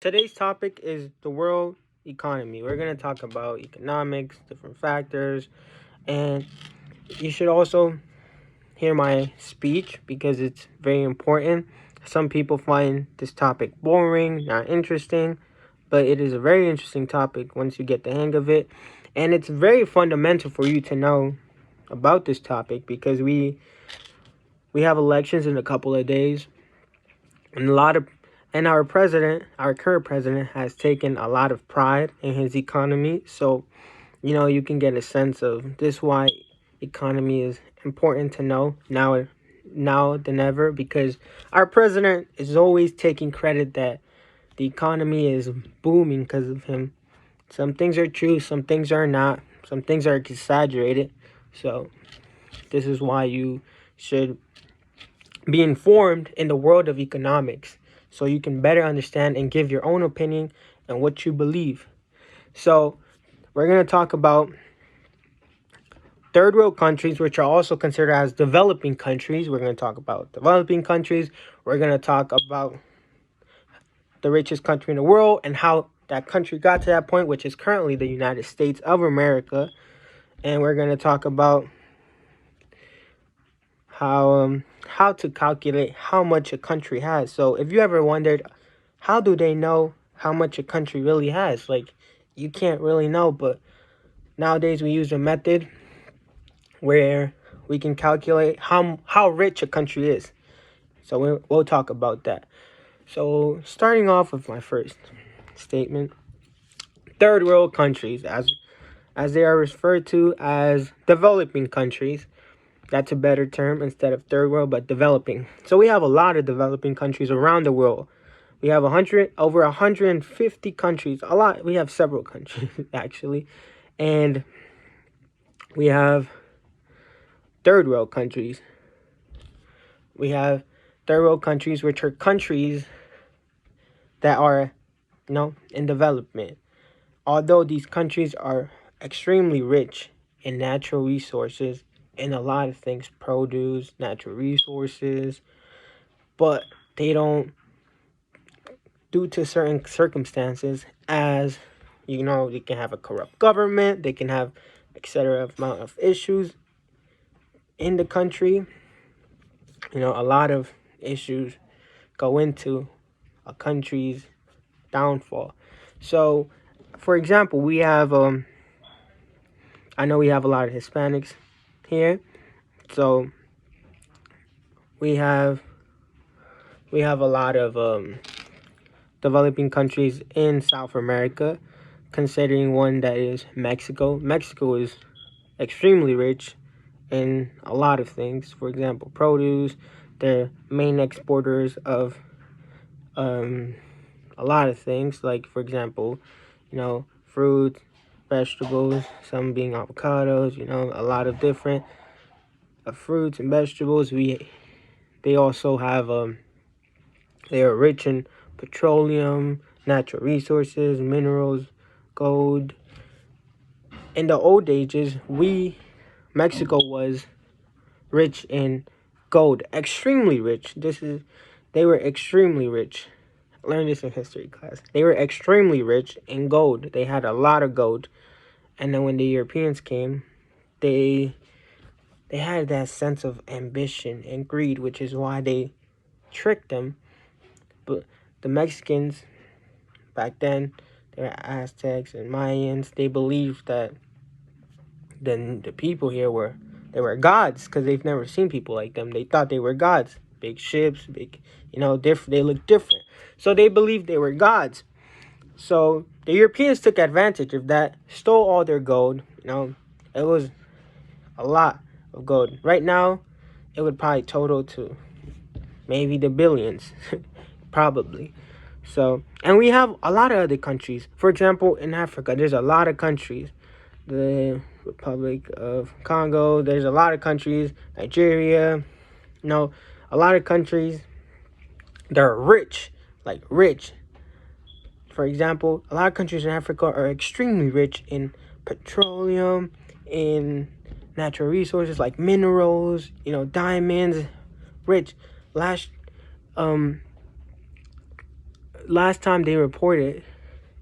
Today's topic is the world economy. We're going to talk about economics, different factors, and you should also hear my speech because it's very important. Some people find this topic boring, not interesting, but it is a very interesting topic once you get the hang of it. And it's very fundamental for you to know about this topic because we have elections in a couple of days, and our president, our current president, has taken a lot of pride in his economy. So you can get a sense of this why economy is important to know now than ever, because our president is always taking credit that the economy is booming because of him. Some things are true, some things are not, some things are exaggerated. So this is why you should be informed in the world of economics so you can better understand and give your own opinion and what you believe. So we're going to talk about third world countries, which are also considered as developing countries. We're going to talk about developing countries. We're going to talk about the richest country in the world and how that country got to that point, which is currently the United States of America. And we're going to talk about how to calculate how much a country has. So if you ever wondered, how do they know how much a country really has? Like, you can't really know, but nowadays we use a method where we can calculate how rich a country is. So we'll talk about that. So starting off with my first statement, third world countries, as they are referred to as developing countries. That's a better term instead of third world, but developing. So we have a lot of developing countries around the world. We have over 150 countries. A lot. We have several countries actually, and we have third world countries. We have third world countries, which are countries that are, in development. Although these countries are extremely rich in natural resources and a lot of things, produce, natural resources, but they don't, due to certain circumstances, as they can have a corrupt government, they can have etc. amount of issues in the country. A lot of issues go into a country's downfall. So, for example, we have I know we have a lot of Hispanics here, so we have a lot of developing countries in South America, considering one that is Mexico. Mexico is extremely rich in a lot of things. For example, produce. They're main exporters of a lot of things, like, for example, fruits, vegetables, some being avocados, a lot of different fruits and vegetables. They also have they are rich in petroleum, natural resources, minerals, gold. In the old ages, Mexico was rich in gold, extremely rich. They were extremely rich. I learned this in history class. They were extremely rich in gold. They had a lot of gold. And then when the Europeans came, they had that sense of ambition and greed, which is why they tricked them. But the Mexicans back then, they were Aztecs and Mayans. They believed that the people here were gods because they've never seen people like them. They thought they were gods. Big ships, big, different. They looked different. So they believed they were gods. So the Europeans took advantage of that, stole all their gold. It was a lot of gold. Right now, it would probably total to maybe the billions, probably. So, and we have a lot of other countries. For example, in Africa, there's a lot of countries. The Republic of Congo, there's a lot of countries. Nigeria, a lot of countries that are rich, like rich. For example, a lot of countries in Africa are extremely rich in petroleum, in natural resources like minerals, diamonds, rich. Last last time they reported,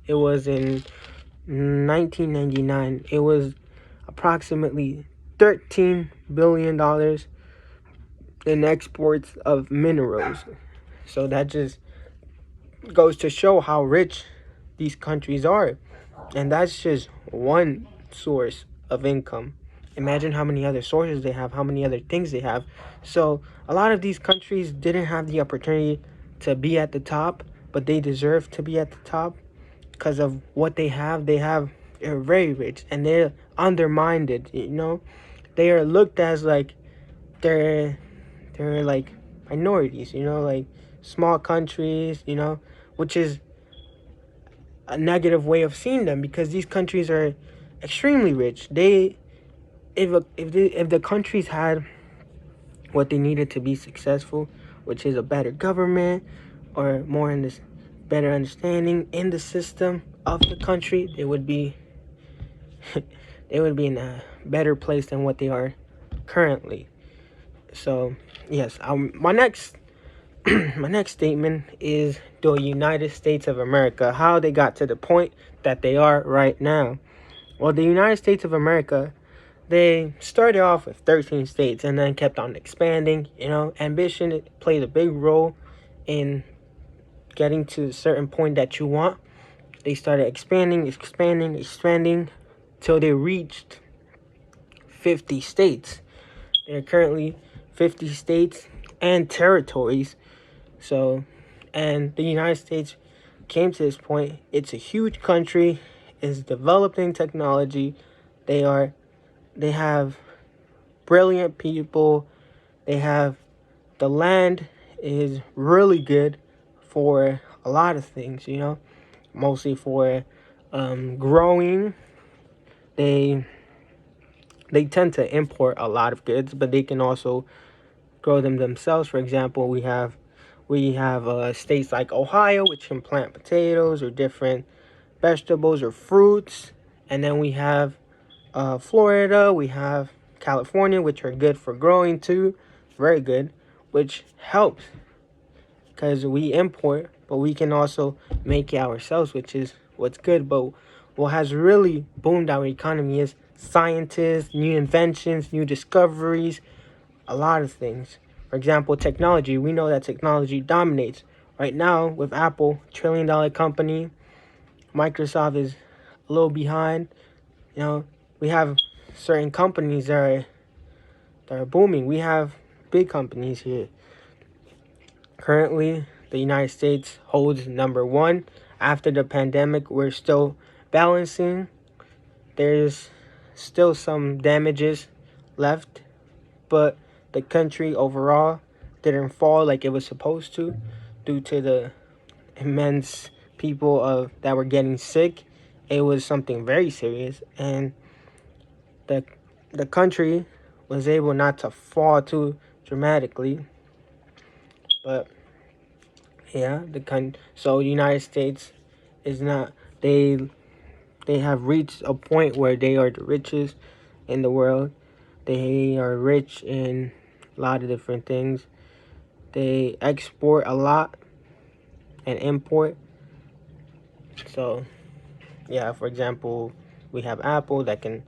it was in 1999. It was approximately $13 billion in exports of minerals. So that just goes to show how rich these countries are. And that's just one source of income. Imagine how many other sources they have, how many other things they have. So a lot of these countries didn't have the opportunity to be at the top, but they deserve to be at the top because of what they have. They're very rich and they're undermined. They are looked as like they're like minorities. Like small countries. Which is a negative way of seeing them because these countries are extremely rich. If the countries had what they needed to be successful, which is a better government or more in this better understanding in the system of the country, they would be they would be in a better place than what they are currently. So yes, my next my next statement is the United States of America, how they got to the point that they are right now. Well, the United States of America, they started off with 13 states and then kept on expanding. Ambition plays a big role in getting to a certain point that you want. They started expanding till they reached 50 states. There are currently 50 states and territories. So, and the United States came to this point. It's a huge country. It's developing technology. They have brilliant people. They have the land is really good for a lot of things, mostly for growing. They tend to import a lot of goods, but they can also grow them themselves. For example, we have states like Ohio, which can plant potatoes or different vegetables or fruits, and then we have Florida, we have California, which are good for growing too, very good, which helps because we import, but we can also make it ourselves, which is what's good. But what has really boomed our economy is scientists, new inventions, new discoveries, a lot of things. For example, technology. We know that technology dominates. Right now, with Apple, $1 trillion company, Microsoft is a little behind. We have certain companies that are booming. We have big companies here. Currently, the United States holds number one. After the pandemic, we're still balancing. There's still some damages left, but the country overall didn't fall like it was supposed to due to the immense people that were getting sick. It was something very serious, and the country was able not to fall too dramatically. But yeah, so United States is not they have reached a point where they are the richest in the world. They are rich in a lot of different things. They export a lot and import. So yeah, for example, we have Apple that can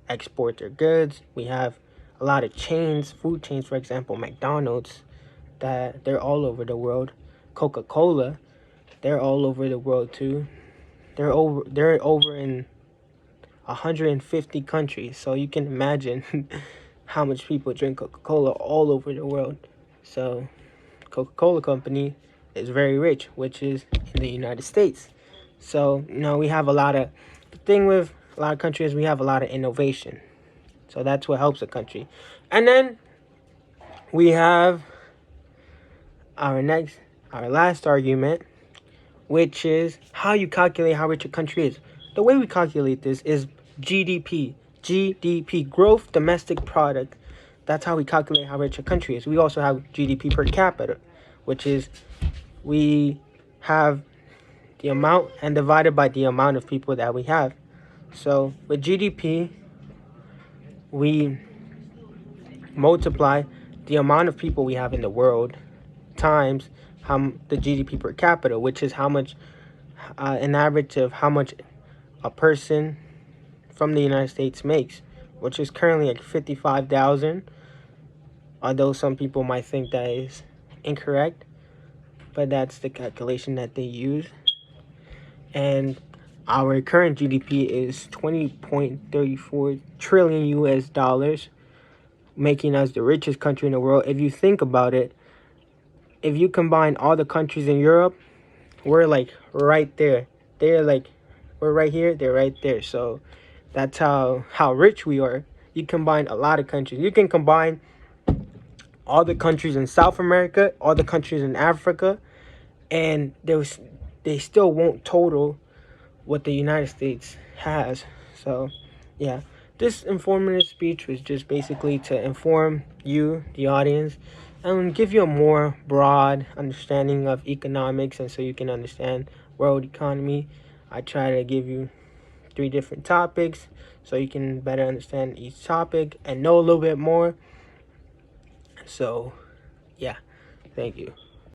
export their goods. We have a lot of chains, food chains, for example, McDonald's, that they're all over the world. Coca-Cola, they're all over the world too. They're over in 150 countries. So you can imagine how much people drink Coca-Cola all over the world. So Coca-Cola company is very rich, which is in the United States. So, we have the thing with a lot of countries, we have a lot of innovation. So that's what helps a country. And then we have our last argument, which is how you calculate how rich a country is. The way we calculate this is GDP, growth domestic product. That's how we calculate how rich a country is. We also have GDP per capita, which is we have the amount and divided by the amount of people that we have. So with GDP, we multiply the amount of people we have in the world times the GDP per capita, which is how much an average of how much a person from the United States makes, which is currently like 55,000. Although some people might think that is incorrect, but that's the calculation that they use. And our current GDP is 20.34 trillion US dollars, making us the richest country in the world. If you think about it, if you combine all the countries in Europe, we're like right there. They're like, we're right here, they're right there. So that's how rich we are. You combine a lot of countries. You can combine all the countries in South America, all the countries in Africa, and they still won't total what the United States has. So, yeah, this informative speech was just basically to inform you, the audience, and give you a more broad understanding of economics, and so you can understand world economy. I try to give you 3 different topics so you can better understand each topic and know a little bit more. So, yeah, thank you.